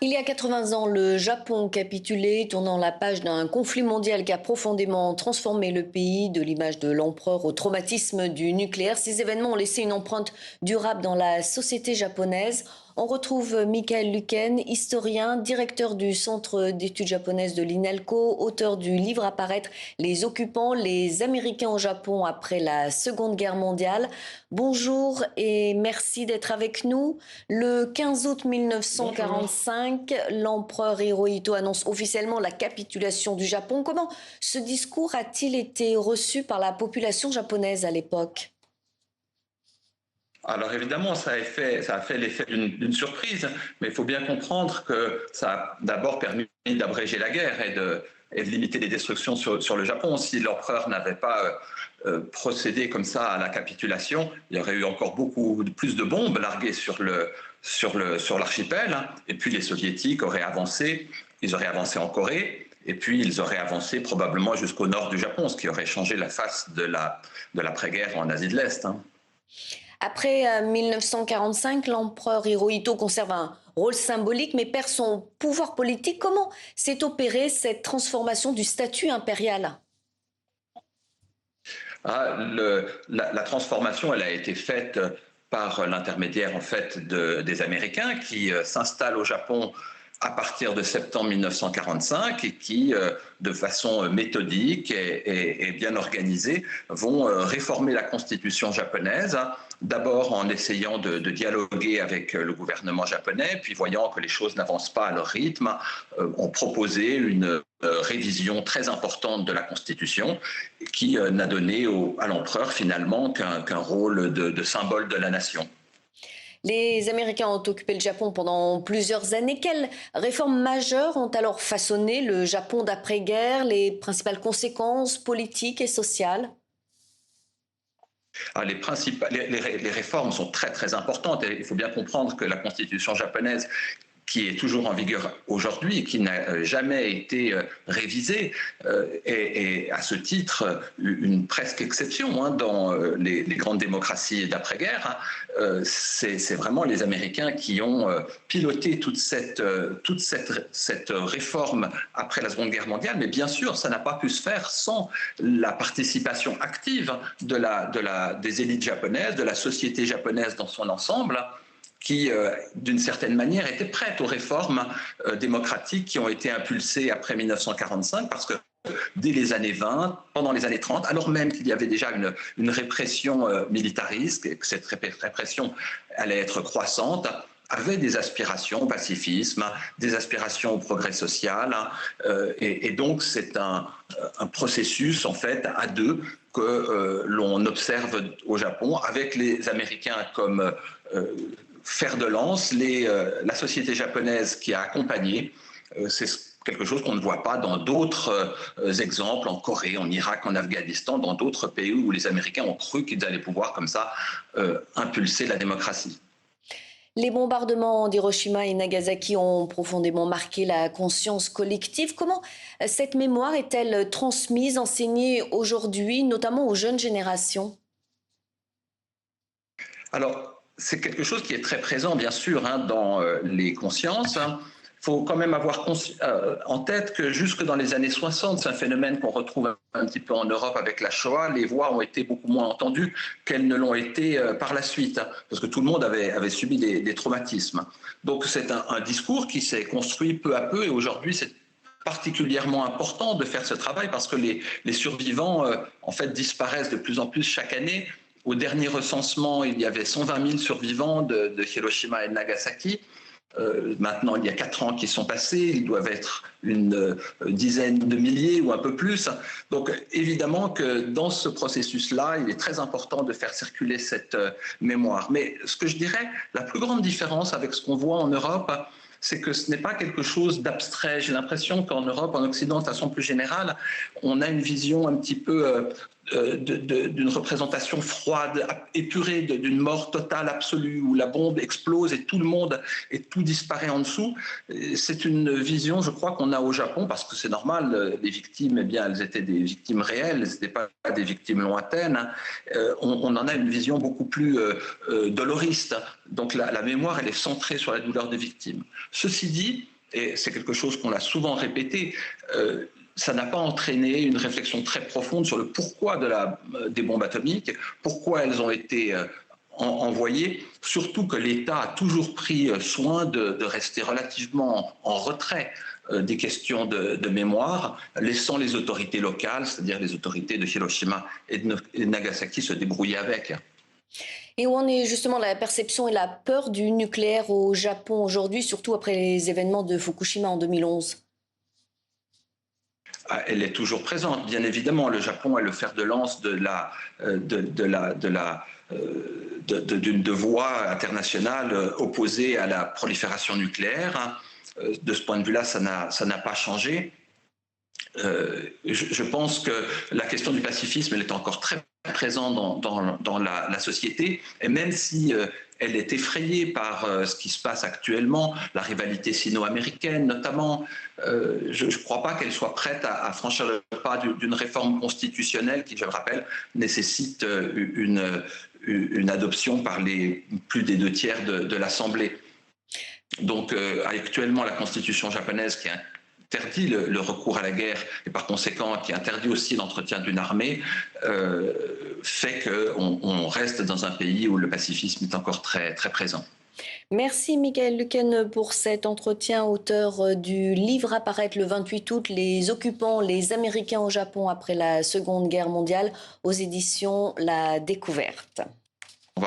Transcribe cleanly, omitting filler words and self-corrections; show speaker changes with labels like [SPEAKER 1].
[SPEAKER 1] Il y a 80 ans, le Japon capitulait, tournant la page d'un conflit mondial qui a profondément transformé le pays, de l'image de l'empereur au traumatisme du nucléaire. Ces événements ont laissé une empreinte durable dans la société japonaise. On retrouve Michael Luken, historien, directeur du Centre d'études japonaises de l'INALCO, auteur du livre à paraître Les occupants, les Américains au Japon après la Seconde Guerre mondiale. Bonjour et merci d'être avec nous. Le 15 août
[SPEAKER 2] Bonjour.
[SPEAKER 1] 1945, l'empereur Hirohito annonce officiellement la capitulation du Japon. Comment ce discours a-t-il été reçu par la population japonaise à l'époque?
[SPEAKER 2] Alors évidemment, ça a fait l'effet d'une surprise, mais il faut bien comprendre que ça a d'abord permis d'abréger la guerre et de limiter les destructions sur le Japon. Si l'empereur n'avait pas procédé comme ça à la capitulation, il y aurait eu encore beaucoup plus de bombes larguées sur l'archipel, hein. Et puis les soviétiques auraient avancé, ils auraient avancé en Corée, et puis ils auraient avancé probablement jusqu'au nord du Japon, ce qui aurait changé la face de l'après-guerre en Asie de l'Est, hein.
[SPEAKER 1] Après 1945, l'empereur Hirohito conserve un rôle symbolique mais perd son pouvoir politique. Comment s'est opérée cette transformation du statut impérial?
[SPEAKER 2] Ah, la transformation, elle a été faite par l'intermédiaire en fait des Américains qui s'installent au Japon à partir de septembre 1945 et qui, de façon méthodique et bien organisée, vont réformer la constitution japonaise, d'abord en essayant de dialoguer avec le gouvernement japonais, puis voyant que les choses n'avancent pas à leur rythme, ont proposé une révision très importante de la Constitution qui n'a donné à l'empereur finalement qu'un rôle de symbole de la nation.
[SPEAKER 1] Les Américains ont occupé le Japon pendant plusieurs années. Quelles réformes majeures ont alors façonné le Japon d'après-guerre, les principales conséquences politiques et sociales?
[SPEAKER 2] Ah, les réformes sont très très importantes et il faut bien comprendre que la constitution japonaise qui est toujours en vigueur aujourd'hui et qui n'a jamais été révisée, est à ce titre une presque exception, hein, dans les grandes démocraties d'après-guerre, hein. C'est vraiment les Américains qui ont piloté toute cette réforme après la Seconde Guerre mondiale, mais bien sûr, ça n'a pas pu se faire sans la participation active des élites japonaises, de la société japonaise dans son ensemble, qui, d'une certaine manière, était prête aux réformes démocratiques qui ont été impulsées après 1945, parce que dès les années 20, pendant les années 30, alors même qu'il y avait déjà une répression militariste, et que cette répression allait être croissante, avait des aspirations au pacifisme, des aspirations au progrès social, et donc c'est un processus en fait à deux que l'on observe au Japon, avec les Américains comme fer de lance, la société japonaise qui a accompagné. C'est quelque chose qu'on ne voit pas dans d'autres exemples, en Corée, en Irak, en Afghanistan, dans d'autres pays où les Américains ont cru qu'ils allaient pouvoir comme ça impulser la démocratie.
[SPEAKER 1] Les bombardements d'Hiroshima et Nagasaki ont profondément marqué la conscience collective. Comment cette mémoire est-elle transmise, enseignée aujourd'hui, notamment aux jeunes générations?
[SPEAKER 2] Alors, c'est quelque chose qui est très présent, bien sûr, hein, dans les consciences. Il faut quand même avoir en tête que jusque dans les années 60, c'est un phénomène qu'on retrouve un petit peu en Europe avec la Shoah, les voix ont été beaucoup moins entendues qu'elles ne l'ont été par la suite, parce que tout le monde avait subi des traumatismes. Donc c'est un discours qui s'est construit peu à peu, et aujourd'hui c'est particulièrement important de faire ce travail parce que les survivants en fait disparaissent de plus en plus chaque année. Au dernier recensement, il y avait 120 000 survivants de Hiroshima et de Nagasaki. Maintenant, il y a 4 ans qui sont passés, ils doivent être une dizaine de milliers ou un peu plus. Donc évidemment que dans ce processus-là, il est très important de faire circuler cette mémoire. Mais ce que je dirais, la plus grande différence avec ce qu'on voit en Europe, c'est que ce n'est pas quelque chose d'abstrait. J'ai l'impression qu'en Europe, en Occident, de façon plus générale, on a une vision un petit peu d'une représentation froide, épurée, d'une mort totale absolue, où la bombe explose et tout le monde et tout disparaît en dessous. C'est une vision, je crois, qu'on a au Japon, parce que c'est normal, les victimes, eh bien, elles étaient des victimes réelles, elles n'étaient pas des victimes lointaines, hein. On en a une vision beaucoup plus doloriste. Donc la mémoire, elle est centrée sur la douleur des victimes. Ceci dit, et c'est quelque chose qu'on a souvent répété, ça n'a pas entraîné une réflexion très profonde sur le pourquoi des bombes atomiques, pourquoi elles ont été envoyées, surtout que l'État a toujours pris soin de rester relativement en retrait des questions de mémoire, laissant les autorités locales, c'est-à-dire les autorités de Hiroshima et de Nagasaki, se débrouiller avec.
[SPEAKER 1] Et où en est justement la perception et la peur du nucléaire au Japon aujourd'hui, surtout après les événements de Fukushima en 2011?
[SPEAKER 2] Elle est toujours présente, bien évidemment. Le Japon est le fer de lance d'une voie internationale opposée à la prolifération nucléaire. De ce point de vue-là, ça n'a pas changé. Je pense que la question du pacifisme, elle est encore très présente dans la société, et même si elle est effrayée par ce qui se passe actuellement, la rivalité sino-américaine notamment, je ne crois pas qu'elle soit prête à franchir le pas d'une réforme constitutionnelle qui, je le rappelle, nécessite une adoption par plus des 2/3 de l'Assemblée. Donc actuellement, la constitution japonaise qui interdit le recours à la guerre et par conséquent qui interdit aussi l'entretien d'une armée, fait qu'on reste dans un pays où le pacifisme est encore très, très présent.
[SPEAKER 1] Merci Michael Lueken pour cet entretien, auteur du livre à paraître le 28 août, Les occupants, les Américains au Japon après la Seconde Guerre mondiale, aux éditions La Découverte.